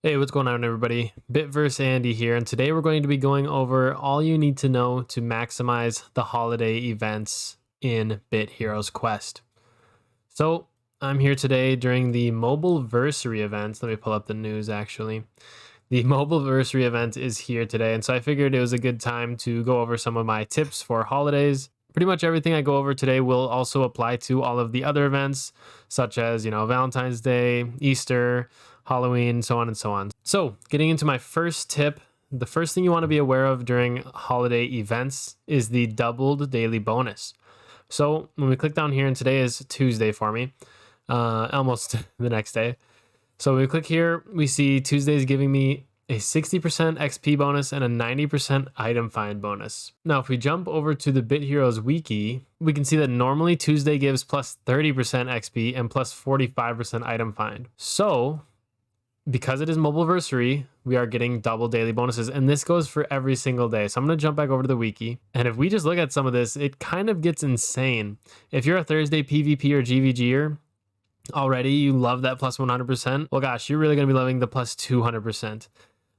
Hey, what's going on, everybody? Bitverse Andy here, and today we're going to be going over all you need to know to maximize the holiday events in Bit Heroes Quest. So, I'm here today during the Mobileversary event. Let me pull up the news actually. The Mobileversary event is here today, and so I figured it was a good time to go over some of my tips for holidays. Pretty much everything I go over today will also apply to all of the other events, such as, Valentine's Day, Easter, Halloween, so on and so on. So, getting into my first tip, the first thing you want to be aware of during holiday events is the doubled daily bonus. So, when we click down here, and today is Tuesday for me, almost the next day. So when we click here, we see Tuesday is giving me a 60% XP bonus and a 90% item find bonus. Now, if we jump over to the Bit Heroes wiki, we can see that normally Tuesday gives plus 30% XP and plus 45% item find. So because it is Mobileversary, we are getting double daily bonuses, and this goes for every single day. So I'm going to jump back over to the wiki, and if we just look at some of this, it kind of gets insane. If you're a Thursday PvP or GVGer, already you love that plus 100%, well gosh, you're really going to be loving the plus 200%.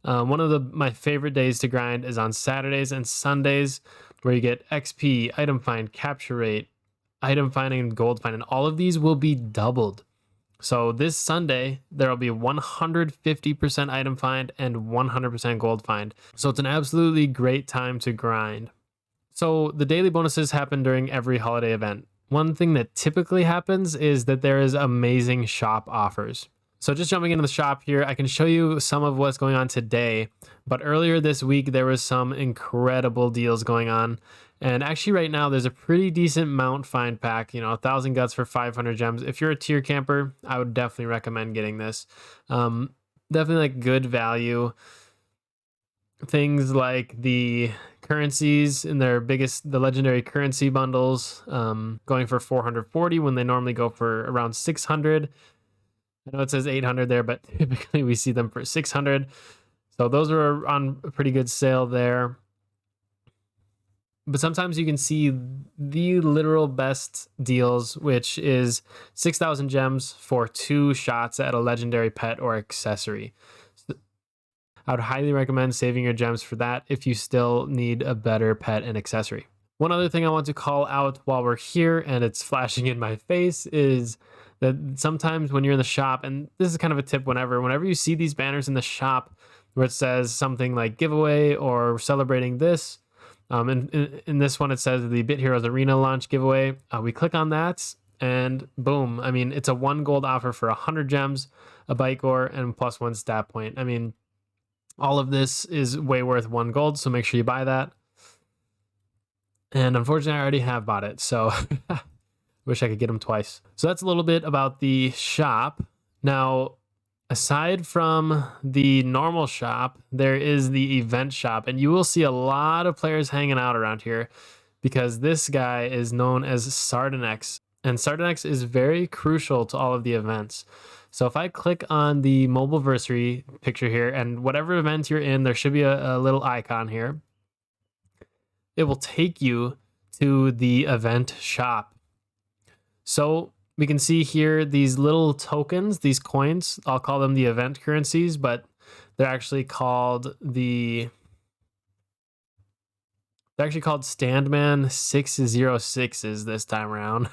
One of my favorite days to grind is on Saturdays and Sundays, where you get XP, item find, capture rate, item finding, and gold find, and all of these will be doubled. So this Sunday, there will be 150% item find and 100% gold find. So it's an absolutely great time to grind. So the daily bonuses happen during every holiday event. One thing that typically happens is that there is amazing shop offers. So just jumping into the shop here, I can show you some of what's going on today. But earlier this week, there was some incredible deals going on. And actually right now, there's a pretty decent mount find pack, 1,000 guts for 500 gems. If you're a tier camper, I would definitely recommend getting this. Definitely like good value. Things like the currencies in their the legendary currency bundles, going for 440 when they normally go for around 600. I know it says 800 there, but typically we see them for 600. So those are on a pretty good sale there. But sometimes you can see the literal best deals, which is 6,000 gems for 2 shots at a legendary pet or accessory. I would highly recommend saving your gems for that if you still need a better pet and accessory. One other thing I want to call out while we're here, and it's flashing in my face, is that sometimes when you're in the shop, and this is kind of a tip whenever you see these banners in the shop where it says something like giveaway or celebrating this, in this one it says the Bit Heroes Arena launch giveaway, we click on that and boom, I mean, it's a 1 gold offer for 100 gems, a bite gore, and plus 1 stat point. I mean, all of this is way worth 1 gold, so make sure you buy that. And unfortunately, I already have bought it, so wish I could get them twice. So that's a little bit about the shop. Now, aside from the normal shop, there is the event shop, and you will see a lot of players hanging out around here because this guy is known as Sardinex, and Sardinex is very crucial to all of the events. So if I click on the Mobileversary picture here, and whatever event you're in, there should be a little icon here. It will take you to the event shop. So we can see here these little tokens, these coins, I'll call them the event currencies, but they're actually called Standman 606s this time around.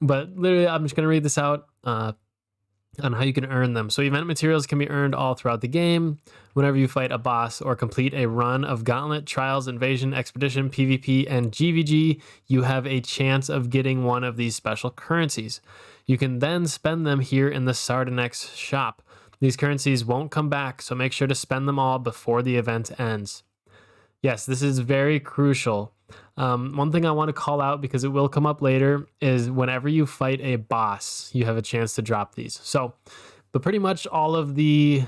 But literally, I'm just going to read this out on how you can earn them. So event materials can be earned all throughout the game. Whenever you fight a boss or complete a run of Gauntlet, Trials, Invasion, Expedition, PvP, and GVG, you have a chance of getting one of these special currencies. You can then spend them here in the Sardinex shop. These currencies won't come back, so make sure to spend them all before the event ends. Yes, this is very crucial. One thing I want to call out, because it will come up later, is whenever you fight a boss, you have a chance to drop these. So, but pretty much all of the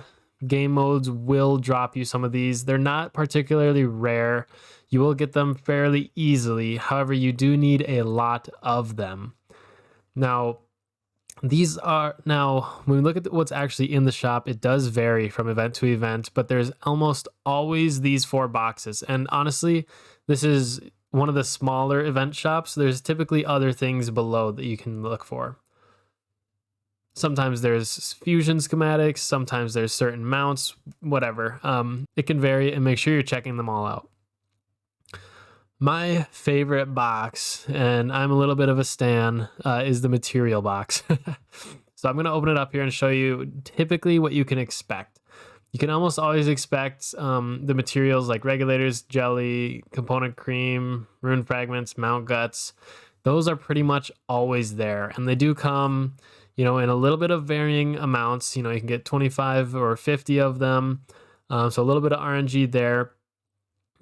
game modes will drop you some of these. They're not particularly rare. You will get them fairly easily. However, you do need a lot of them. Now, when we look at what's actually in the shop, it does vary from event to event, but there's almost always these 4 boxes. And honestly, this is one of the smaller event shops. There's typically other things below that you can look for. Sometimes there's fusion schematics, sometimes there's certain mounts, whatever. It can vary, and make sure you're checking them all out. My favorite box, and I'm a little bit of a stan, is the material box. So I'm going to open it up here and show you typically what you can expect. You can almost always expect the materials like regulators, jelly, component cream, rune fragments, mount guts. Those are pretty much always there, and they do come, in a little bit of varying amounts. You can get 25 or 50 of them, so a little bit of RNG there.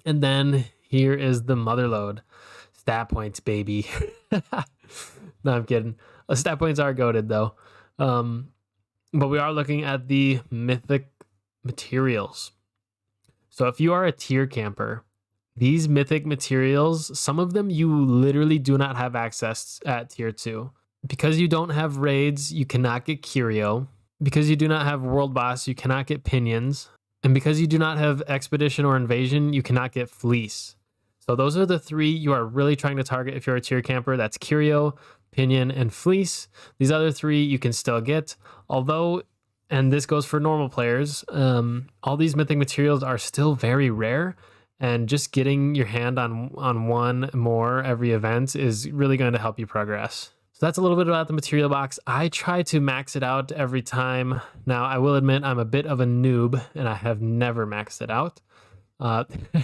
And then here is the motherload. Stat points, baby. No, I'm kidding. Stat points are goated though. But we are looking at the mythic materials. So if you are a tier camper, these mythic materials, some of them you literally do not have access at tier 2. Because you don't have raids, you cannot get curio. Because you do not have world boss, you cannot get pinions. And because you do not have expedition or invasion, you cannot get fleece. So those are the 3 you are really trying to target if you're a tier camper. That's curio, pinion, and fleece. These other 3 you can still get, although, and this goes for normal players, all these mythic materials are still very rare, and just getting your hand on one more every event is really going to help you progress. So that's a little bit about the material box. I try to max it out every time. Now, I will admit I'm a bit of a noob, and I have never maxed it out.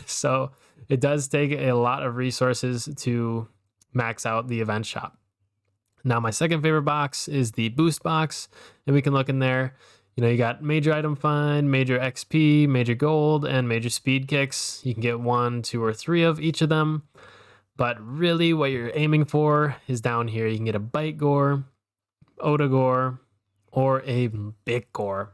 So it does take a lot of resources to max out the event shop. Now, my second favorite box is the boost box, and we can look in there. You got major item find, major XP, major gold, and major speed kicks. You can get 1, 2, or 3 of each of them. But really what you're aiming for is down here. You can get a bite gore, Oda gore, or a bit gore.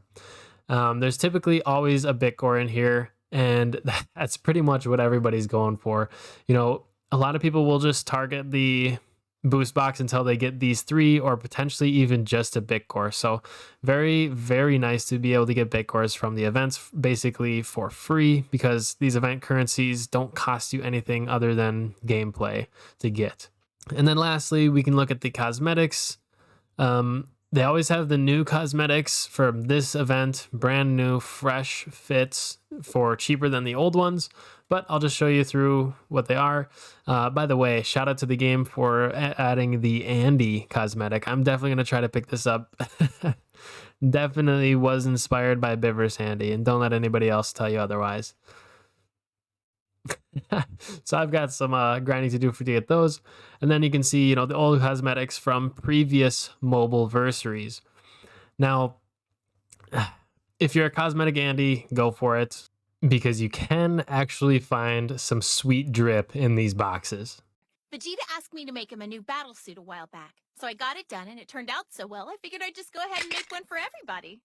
There's typically always a bit gore in here, and that's pretty much what everybody's going for. A lot of people will just target the boost box until they get these 3, or potentially even just a bit core. So very, very nice to be able to get bit cores from the events basically for free, because these event currencies don't cost you anything other than gameplay to get. And then lastly, we can look at the cosmetics. They always have the new cosmetics for this event, brand new, fresh fits for cheaper than the old ones, but I'll just show you through what they are. By the way, shout out to the game for adding the Andy cosmetic. I'm definitely going to try to pick this up. Definitely was inspired by Bivers Andy, and don't let anybody else tell you otherwise. So I've got some grinding to do to get those. And then you can see, the old cosmetics from previous Mobileversaries. Now, if you're a cosmetic Andy, go for it, because you can actually find some sweet drip in these boxes. Vegeta asked me to make him a new battle suit a while back, so I got it done, and it turned out so well, I figured I'd just go ahead and make one for everybody.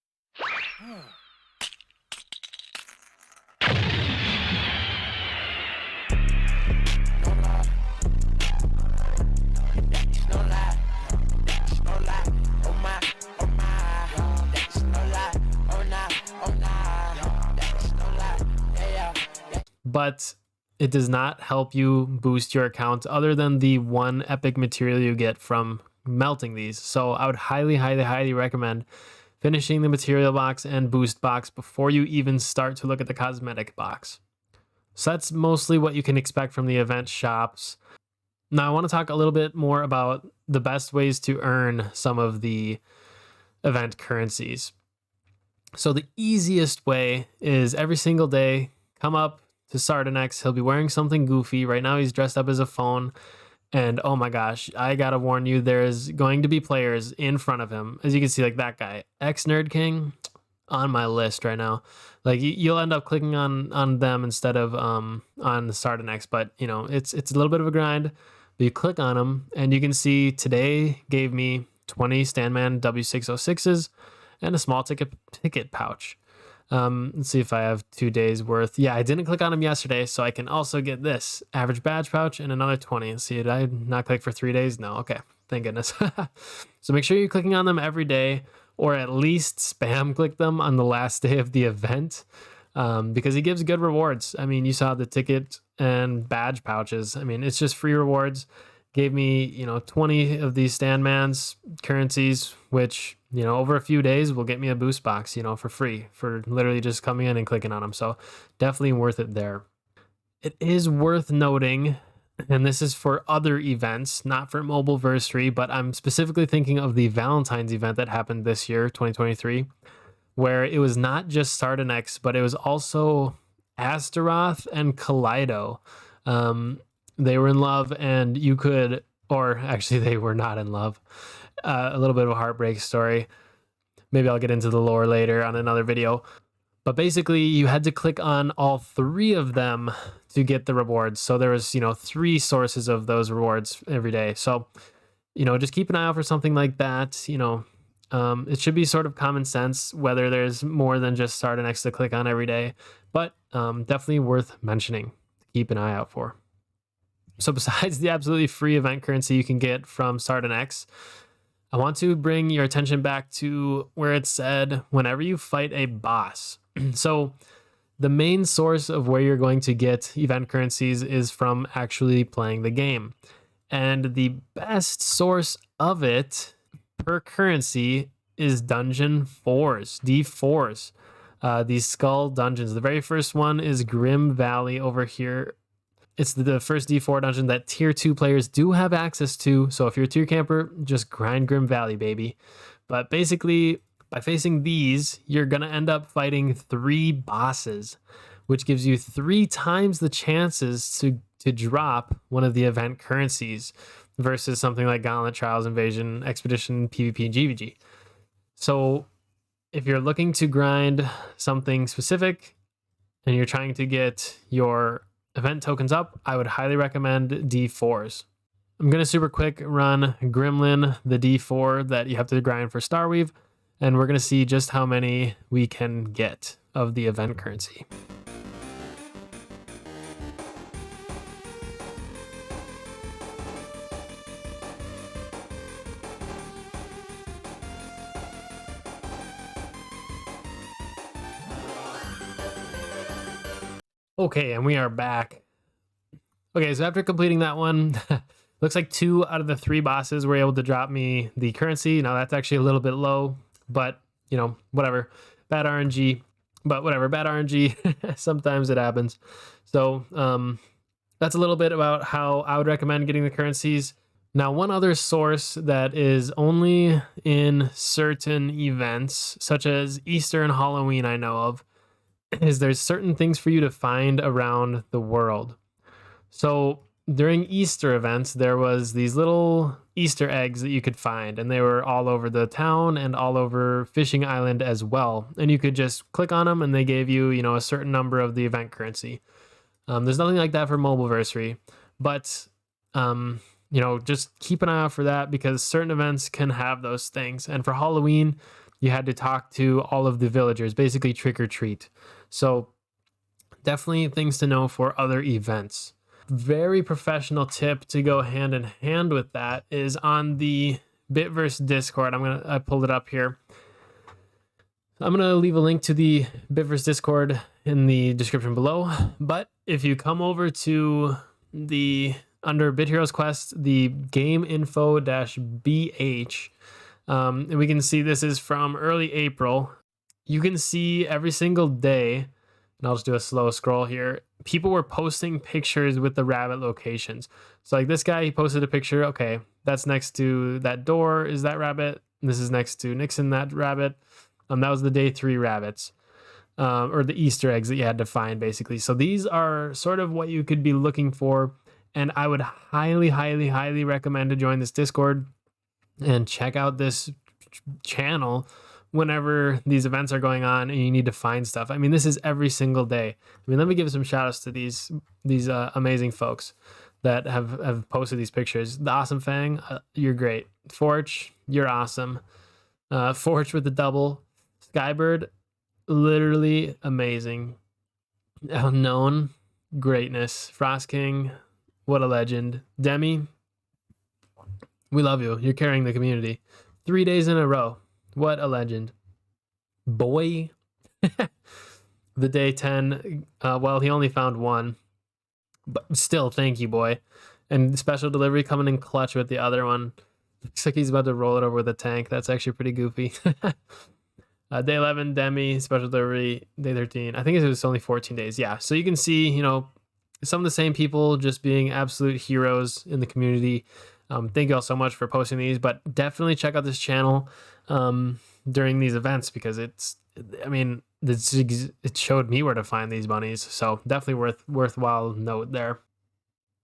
But it does not help you boost your account other than the 1 epic material you get from melting these. So I would highly, highly, highly recommend finishing the material box and boost box before you even start to look at the cosmetic box. So that's mostly what you can expect from the event shops. Now I want to talk a little bit more about the best ways to earn some of the event currencies. So the easiest way is every single day, come up to Sardanex. He'll be wearing something goofy. Right now he's dressed up as a phone. And oh my gosh, I gotta warn you, there's going to be players in front of him. As you can see, like that guy, Nerd King, on my list right now. Like you'll end up clicking on them instead of on the Sardanex. But it's a little bit of a grind. But you click on them and you can see today gave me 20 Standman W606s and a small ticket pouch. Let's see if I have 2 days worth. Yeah, I didn't click on them yesterday, so I can also get this average badge pouch and another 20. Let's see, did I not click for 3 days? No, okay, thank goodness. So make sure you're clicking on them every day, or at least spam click them on the last day of the event, because he gives good rewards. I mean, you saw the ticket and badge pouches. I mean, it's just free rewards. Gave me 20 of these Standman's currencies, which over a few days will get me a boost box, for free for literally just coming in and clicking on them. So definitely worth it there. It is worth noting, and this is for other events, not for Mobileversary, but I'm specifically thinking of the Valentine's event that happened this year, 2023, where it was not just Sardanex, but it was also Astaroth and Kaleido. They were in love, and you could, or actually, they were not in love. A little bit of a heartbreak story. Maybe I'll get into the lore later on another video. But basically, you had to click on all three of them to get the rewards. So there was, 3 sources of those rewards every day. So, just keep an eye out for something like that. It should be sort of common sense whether there's more than just Sardanex to click on every day. But definitely worth mentioning. Keep an eye out for. So besides the absolutely free event currency you can get from Sardanex, I want to bring your attention back to where it said whenever you fight a boss. So the main source of where you're going to get event currencies is from actually playing the game. And the best source of it per currency is Dungeon 4s, D4s. These skull dungeons. The very first one is Grim Valley over here. It's the first D4 dungeon that tier 2 players do have access to. So if you're a tier camper, just grind Grim Valley, baby. But basically, by facing these, you're going to end up fighting 3 bosses, which gives you 3 times the chances to drop one of the event currencies versus something like Gauntlet, Trials, Invasion, Expedition, PvP, and GVG. So if you're looking to grind something specific and you're trying to get your event tokens up, I would highly recommend D4s. I'm going to super quick run Gremlin, the D4 that you have to grind for Starweave, and we're going to see just how many we can get of the event currency. Okay, and we are back. Okay, so after completing that one, looks like 2 out of the 3 bosses were able to drop me the currency. Now that's actually a little bit low, but whatever. Bad RNG, but whatever, bad RNG. Sometimes it happens. So that's a little bit about how I would recommend getting the currencies. Now, one other source that is only in certain events, such as Easter and Halloween, I know of, is there's certain things for you to find around the world. So during Easter events, there was these little Easter eggs that you could find, and they were all over the town and all over Fishing Island as well. And you could just click on them and they gave you, a certain number of the event currency. There's nothing like that for Mobileversary, but, just keep an eye out for that because certain events can have those things. And for Halloween, you had to talk to all of the villagers, basically trick or treat. So definitely things to know for other events. Very professional tip to go hand in hand with that is on the Bitverse Discord. I pulled it up here. I'm going to leave a link to the Bitverse Discord in the description below. But if you come over to under Bit Heroes Quest, the game info-bh, and we can see this is from early April. You can see every single day, and I'll just do a slow scroll here, people were posting pictures with the rabbit locations. So like this guy, he posted a picture. Okay, that's next to that door is that rabbit. This is next to Nixon, that rabbit. That was the day 3 rabbits, or the Easter eggs that you had to find basically. So these are sort of what you could be looking for. And I would highly, highly, highly recommend to join this Discord and check out this channel whenever these events are going on and you need to find stuff. I mean, this is every single day. Let me give some shout outs to these amazing folks that have posted these pictures. The Awesome Fang, you're great. Forge, you're awesome. Forge with the double. Skybird, literally amazing. Unknown, greatness. Frost King, what a legend. Demi, we love you. You're carrying the community. 3 days in a row. What a legend. Boy. The day 10. Well, he only found 1. But still, thank you, boy. And special delivery coming in clutch with the other one. Looks like he's about to roll it over with a tank. That's actually pretty goofy. Day 11, Demi, special delivery. Day 13, I think it was only 14 days. Yeah, so you can see, you know, some of the same people just being absolute heroes in the community. Thank you all so much for posting these, but definitely check out this channel during these events, because I mean, it showed me where to find these bunnies. So definitely worthwhile note there.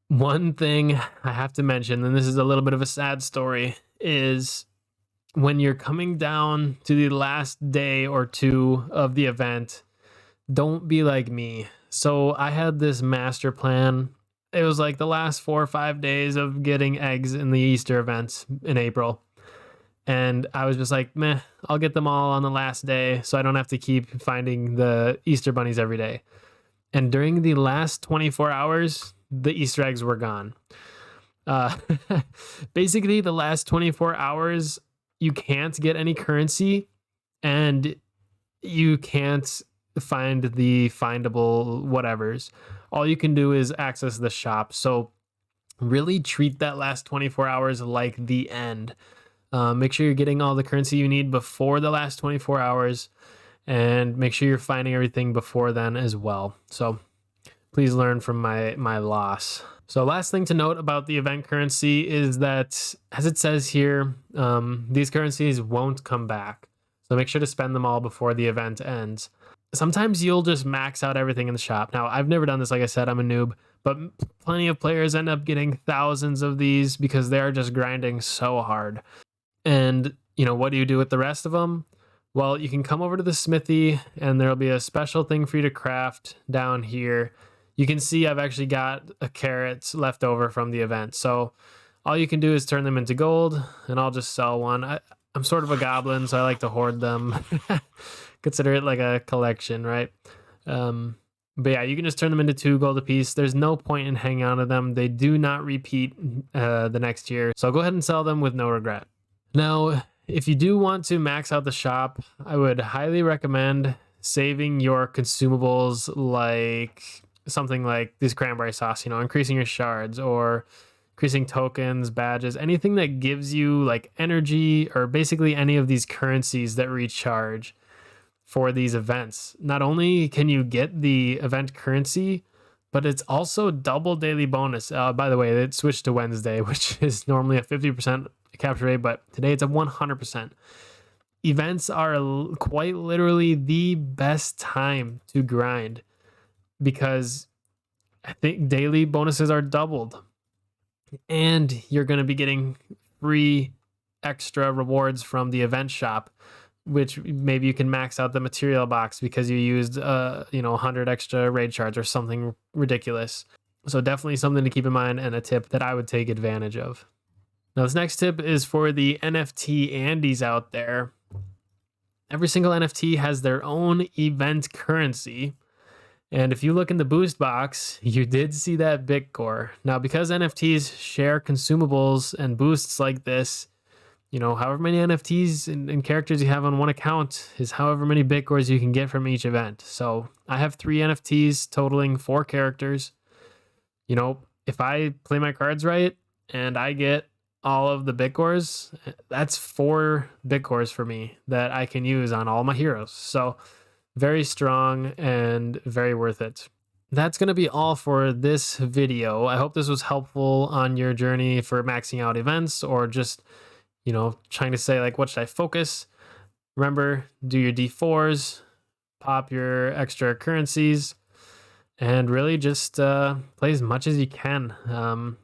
One thing I have to mention, and this is a little bit of a sad story, is when you're coming down to the last day or two of the event, don't be like me. So I had this master plan. It was like the last 4 or 5 days of getting eggs in the Easter events in April. And I was just like, meh, I'll get them all on the last day so I don't have to keep finding the Easter bunnies every day. And during the last 24 hours, the Easter eggs were gone. Uh, Basically, the last 24 hours, you can't get any currency and you can't find the findable whatevers. All you can do is access the shop. So really treat that last 24 hours like the end. Make sure you're getting all the currency you need before the last 24 hours, and make sure you're finding everything before then as well. So please learn from my loss. So last thing to note about the event currency is that, as it says here, these currencies won't come back. So make sure to spend them all before the event ends. Sometimes you'll just max out everything in the shop. Now, I've never done this, like I said, I'm a noob, but plenty of players end up getting thousands of these because they are just grinding so hard. And, you know, what do you do with the rest of them? Well, you can come over to the smithy and there'll be a special thing for you to craft down here. You can see I've actually got a carrot left over from the event. So all you can do is turn them into gold, and I'll just sell one. I'm sort of a goblin, so I like to hoard them. Consider it like a collection, right? But yeah, you can just turn them into 2 gold apiece. There's no point in hanging on to them. They do not repeat the next year. So go ahead and sell them with no regret. Now, if you do want to max out the shop, I would highly recommend saving your consumables, like something like this cranberry sauce, you know, increasing your shards or increasing tokens, badges, anything that gives you like energy, or basically any of these currencies that recharge for these events. Not only can you get the event currency, but it's also double daily bonus. By the way, it switched to Wednesday, which is normally a 50% capture rate, but today it's a 100%. Events are quite literally the best time to grind, because I think daily bonuses are doubled, and you're going to be getting free extra rewards from the event shop, which maybe you can max out the material box because you used 100 extra raid shards or something ridiculous. So definitely something to keep in mind, and a tip that I would take advantage of. Now, this next tip is for the NFT Andes out there. Every single NFT has their own event currency. And if you look in the boost box, you did see that Bitcore. Now, because NFTs share consumables and boosts like this, you know, however many NFTs and characters you have on one account is however many Bitcores you can get from each event. So I have 3 NFTs totaling 4 characters. You know, if I play my cards right and I get all of the Bitcores, that's 4 Bitcores for me that I can use on all my heroes. So very strong and very worth it. That's going to be all for this video. I hope this was helpful on your journey for maxing out events, or just, you know, trying to say like, what should I focus? Remember, do your D4s, pop your extra currencies, and really just play as much as you can.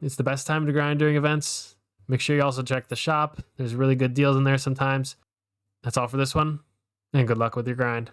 It's the best time to grind during events. Make sure you also check the shop. There's really good deals in there sometimes. That's all for this one, and good luck with your grind.